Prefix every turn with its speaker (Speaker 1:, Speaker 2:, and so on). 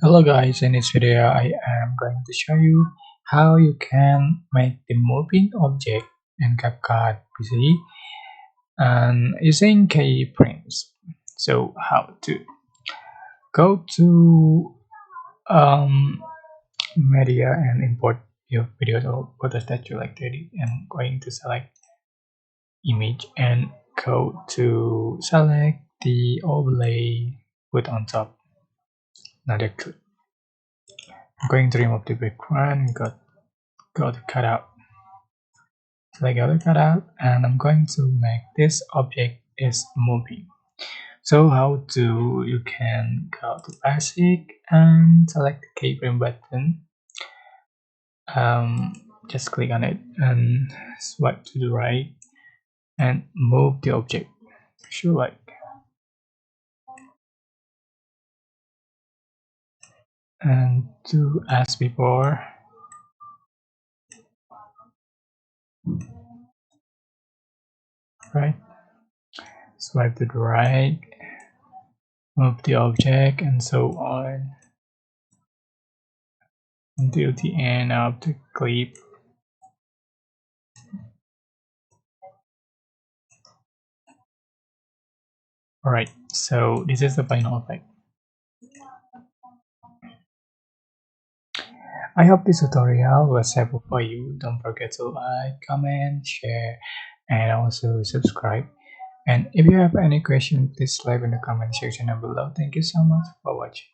Speaker 1: Hello guys, in this video I am going to show you how you can make the moving object in CapCut PC and using keyframes. So how to go to media and import your videos or photos that you like to edit, and going to select image and go to select the overlay, put on top. Now that's good. I'm going to remove the background, go to cutout. Select other cutout, and I'm going to make this object is moving. So how to, you can go to basic and select the keyframe button. Just click on it and swipe to the right and move the object. Sure, like, and do as before. Right, swipe to the right, move the object, and so on until the end of the clip. Alright, so this is the final effect. I hope this tutorial was helpful for you. Don't forget to like, comment, share, and also subscribe. And if you have any question, please leave in the comment section down below. Thank you so much for watching.